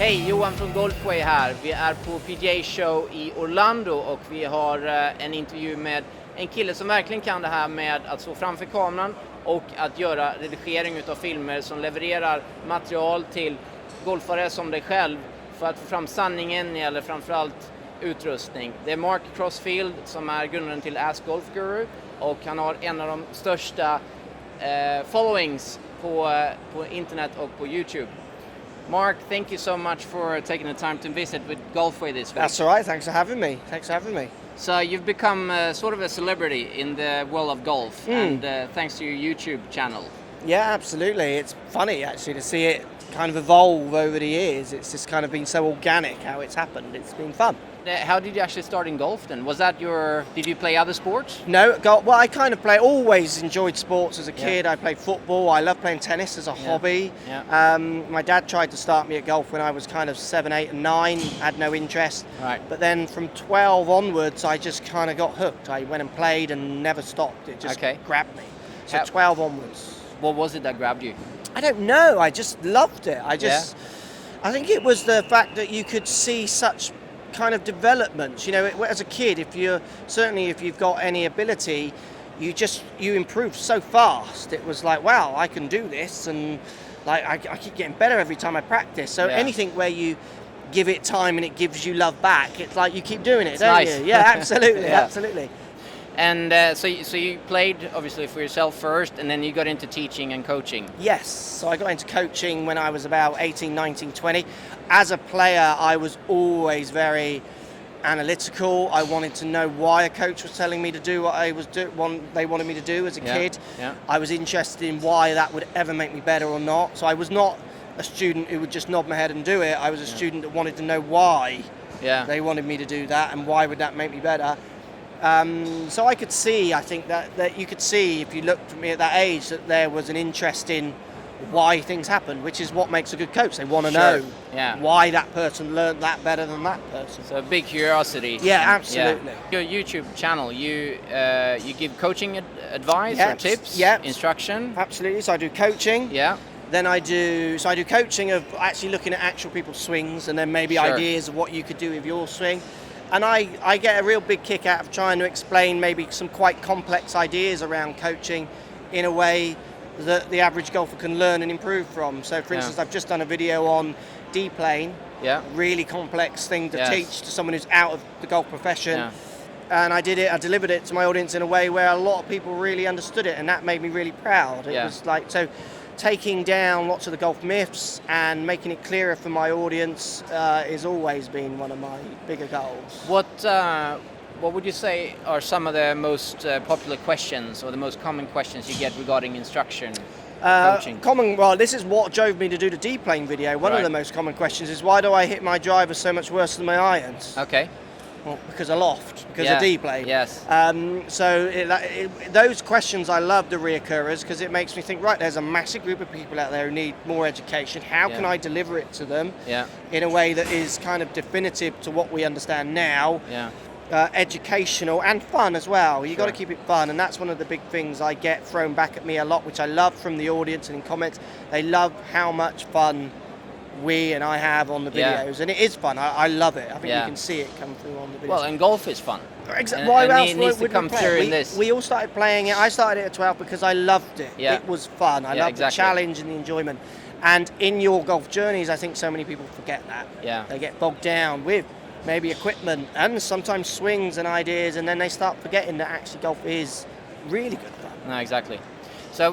Hej, Johan från Golfway här. Vi är på PGA Show i Orlando och vi har en intervju med en kille som verkligen kan det här med att stå framför kameran och att göra redigering utav filmer som levererar material till golfare som dig själv för att få fram sanningen eller framförallt utrustning. Det är Mark Crossfield som är grundaren till Ask Golf Guru och han har en av de största followings på internet och på YouTube. Mark, thank you so much for taking the time to visit with Golfway this week. That's all right. Thanks for having me. So you've become sort of a celebrity in the world of golf, and thanks to your YouTube channel. Yeah, absolutely. It's funny actually to see it kind of evolve over the years. It's just kind of been so organic how it's happened. It's been fun. How did you actually start in golf then? Was that did you play other sports? No, well, I kind of always enjoyed sports as a kid. I played football. I loved playing tennis as a hobby. Yeah. My dad tried to start me at golf when I was kind of 7, 8 and 9. Had no interest. Right. But then from 12 onwards, I just kind of got hooked. I went and played and never stopped. It just grabbed me. So 12 onwards. What was it that grabbed you? I don't know. I just loved it. I think it was the fact that you could see such kind of developments. You know, as a kid, if you've got any ability, you improve so fast. It was like, wow, I can do this, and like I keep getting better every time I practice. So anything where you give it time and it gives you love back, it's like you keep doing it, don't you? Yeah, absolutely, absolutely. And so you played obviously for yourself first, and then you got into teaching and coaching. Yes, so I got into coaching when I was about 18, 19, 20. As a player, I was always very analytical. I wanted to know why a coach was telling me to do what they wanted me to do as a kid. Yeah. I was interested in why that would ever make me better or not. So I was not a student who would just nod my head and do it. I was a student that wanted to know why they wanted me to do that and why would that make me better. So I could see, I think that you could see if you looked at me at that age that there was an interest in why things happen, which is what makes a good coach. They want to know why that person learned that better than that person. So a big curiosity. Yeah, absolutely. Yeah. Your YouTube channel, you give coaching advice or tips, instruction? Absolutely. So I do coaching. Yeah. Then I do coaching of actually looking at actual people's swings and then maybe ideas of what you could do with your swing. And I get a real big kick out of trying to explain maybe some quite complex ideas around coaching in a way that the average golfer can learn and improve from. So for instance, I've just done a video on D-plane, really complex thing to teach to someone who's out of the golf profession. Yeah. And I delivered it to my audience in a way where a lot of people really understood it, and that made me really proud. It was like, so taking down lots of the golf myths and making it clearer for my audience has always been one of my bigger goals. What would you say are some of the most popular questions or the most common questions you get regarding instruction, coaching? Well, this is what drove me to do the D-plane video. One of the most common questions is, why do I hit my driver so much worse than my irons? Okay. Well, because of loft, because of D-plane. Yes. Those questions I love the reoccurrers because it makes me think, right, there's a massive group of people out there who need more education. How can I deliver it to them in a way that is kind of definitive to what we understand now? Yeah. Educational and fun as well. You've got to keep it fun, and that's one of the big things I get thrown back at me a lot, which I love from the audience and in comments. They love how much fun I have on the videos, and it is fun. I love it. I think you can see it come through on the videos. Well, and golf is fun. Exactly. Why else it needs to come through in this. We all started playing it. I started it at 12 because I loved it. Yeah. It was fun. I loved the challenge and the enjoyment. And in your golf journeys, I think so many people forget that. Yeah. They get bogged down with maybe equipment and sometimes swings and ideas, and then they start forgetting that actually golf is really good fun. No, exactly. So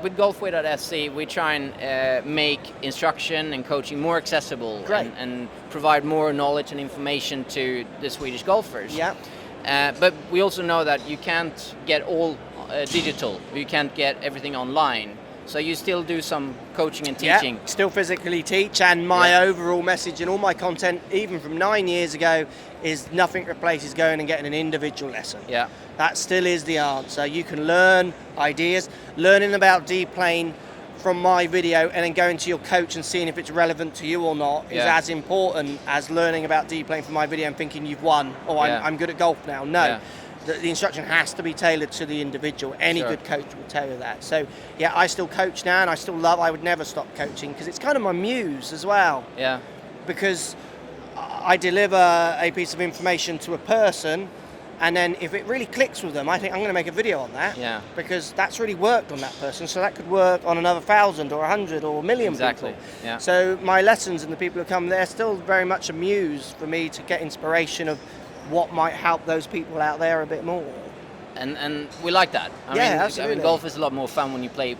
with golfway.se, we try and make instruction and coaching more accessible and provide more knowledge and information to the Swedish golfers. Yeah. But we also know that you can't get all digital. You can't get everything online. So you still do some coaching and teaching? Yeah, still physically teach, and my overall message in all my content, even from 9 years ago, is nothing replaces going and getting an individual lesson. Yeah. That still is the answer. You can learn ideas, learning about D-plane from my video and then going to your coach and seeing if it's relevant to you or not is as important as learning about D-plane from my video and thinking you've won, or I'm good at golf now. No. Yeah. The instruction has to be tailored to the individual. Any good coach will tell you that. So, I still coach now, and I would never stop coaching because it's kind of my muse as well. Yeah. because I deliver a piece of information to a person, and then if it really clicks with them, I think I'm going to make a video on that. Yeah. Because that's really worked on that person, so that could work on another 1,000 or 100 or 1,000,000 Exactly. people. Yeah. So my lessons and the people who come, they're still very much a muse for me to get inspiration of what might help those people out there a bit more. And we like that. I Absolutely. mean, golf is a lot more fun when you play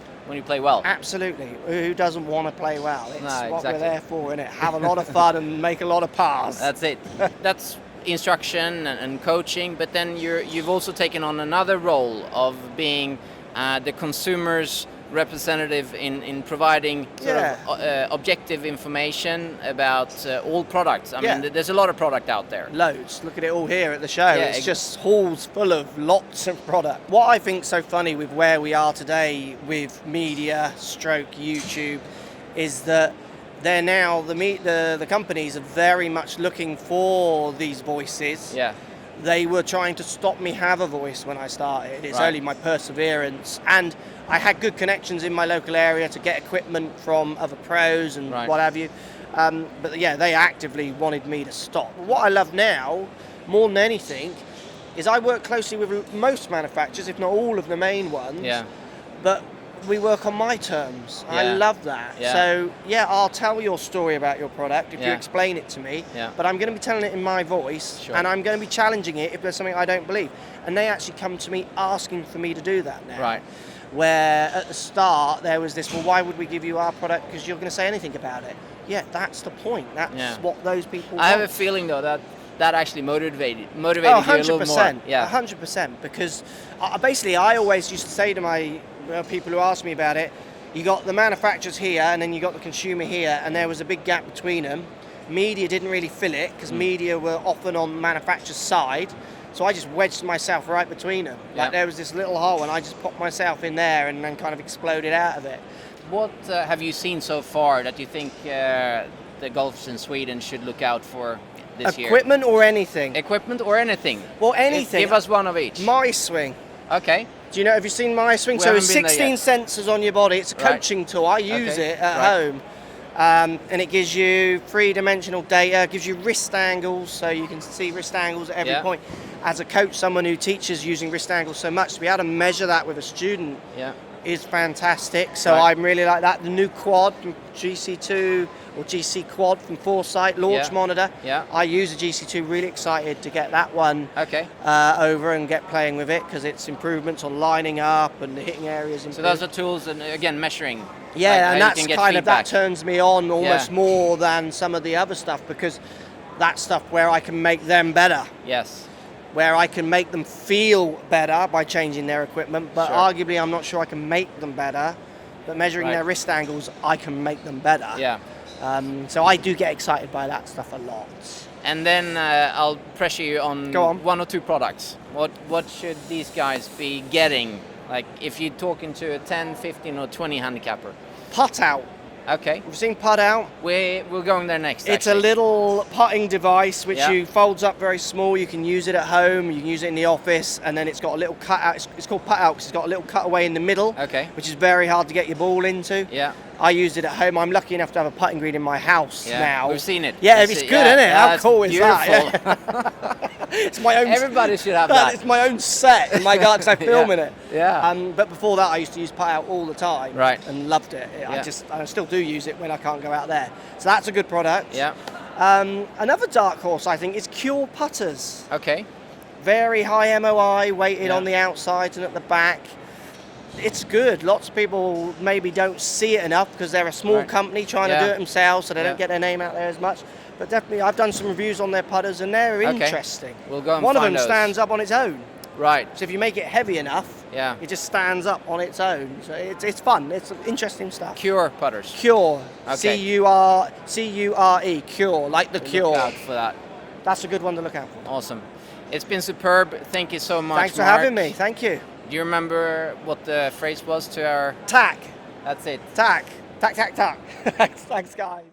well. Absolutely. Who doesn't want to play well? It's No, what exactly. we're there for, innit? Have a lot of fun and make a lot of pars. That's it. That's instruction and coaching, but then you've also taken on another role of being the consumer's representative in providing sort of objective information about all products. I mean, there's a lot of product out there. Loads. Look at it all here at the show. It's just halls full of lots of product. What I think's so funny with where we are today with media stroke YouTube is that they're now, the companies are very much looking for these voices. Yeah. They were trying to stop me have a voice when I started. It's Right. only my perseverance. And I had good connections in my local area to get equipment from other pros and Right. what have you. But yeah, they actively wanted me to stop. What I love now, more than anything, is I work closely with most manufacturers, if not all of the main ones. Yeah. But we work on my terms. I Yeah. love that. Yeah. So yeah, I'll tell your story about your product if you Yeah. explain it to me. Yeah. But I'm going to be telling it in my voice, Sure. and I'm going to be challenging it if there's something I don't believe. And they actually come to me asking for me to do that now. Right. Where at the start there was this, well, why would we give you our product because you're going to say anything about it? Yeah, that's the point. That's what those people I have want. a feeling though that actually motivated Oh, you a little more. 100%. Yeah. 100%. Because basically, I always used to say to my people who ask me about it, you got the manufacturers here, and then you got the consumer here, and there was a big gap between them. Media didn't really fill it because media were often on the manufacturer's side. So I just wedged myself right between them. Like there was this little hole, and I just popped myself in there, and then kind of exploded out of it. What have you seen so far that you think the golfers in Sweden should look out for this year? Equipment or anything? Equipment or anything? Well, anything. Give us one of each. My swing. Okay. Do you know? Have you seen my swing? We So it's haven't been there 16 yet. sensors on your body. It's a coaching tool. I use it at home, and it gives you three-dimensional data. Gives you wrist angles, so you can see wrist angles at every point. As a coach, someone who teaches using wrist angles so much, to be able to measure that with a student is fantastic. So I'm really like that. The new quad from GC2 or GC Quad from Foresight, launch monitor. Yeah. I use a GC2. Really excited to get that one over and get playing with it because it's improvements on lining up and the hitting areas. So those are tools, and again measuring. Yeah, like and how you that's can get kind of feedback. that turns me on almost more than some of the other stuff because that's stuff where I can make them better. Yes. Where I can make them feel better by changing their equipment, but arguably I'm not sure I can make them better. But measuring their wrist angles, I can make them better. Yeah. So I do get excited by that stuff a lot. And then I'll pressure you on, Go on. one or two products. What should these guys be getting? Like if you're talking to a 10, 15 or 20 handicapper. Putt out. Okay. We've seen putt out. We're going there next. It's actually. a little putting device which you folds up very small. You can use it at home, you can use it in the office, and then it's got a little cut out. It's called putt out because it's got a little cutaway in the middle, which is very hard to get your ball into. Yeah. I used it at home. I'm lucky enough to have a putting green in my house now. We've seen it. Yeah, it's good, isn't it? How cool is beautiful. that? It's my own. Everybody should have that. It's my own set in my garden because I film in it. Yeah. But before that, I used to use putt out all the time. Right. And loved it. I still do use it when I can't go out there. So that's a good product. Yeah. Another dark horse, I think, is Cure putters. Okay. Very high MOI, weighted on the outsides and at the back. It's good. Lots of people maybe don't see it enough because they're a small company trying to do it themselves, so they don't get their name out there as much. But definitely, I've done some reviews on their putters, and they're interesting. We'll go and One of find them those. stands up on its own. Right. So if you make it heavy enough, it just stands up on its own. So it's fun. It's interesting stuff. Cure putters. Cure. Okay. C-U-R-E. Cure, like the cure. Look out for that. That's a good one to look out for. Awesome. It's been superb. Thank you so much. Thanks for Mark. having me. Thank you. Do you remember what the phrase was to our... Tack. That's it. Tack. Tack, tack, tack. Thanks, guys.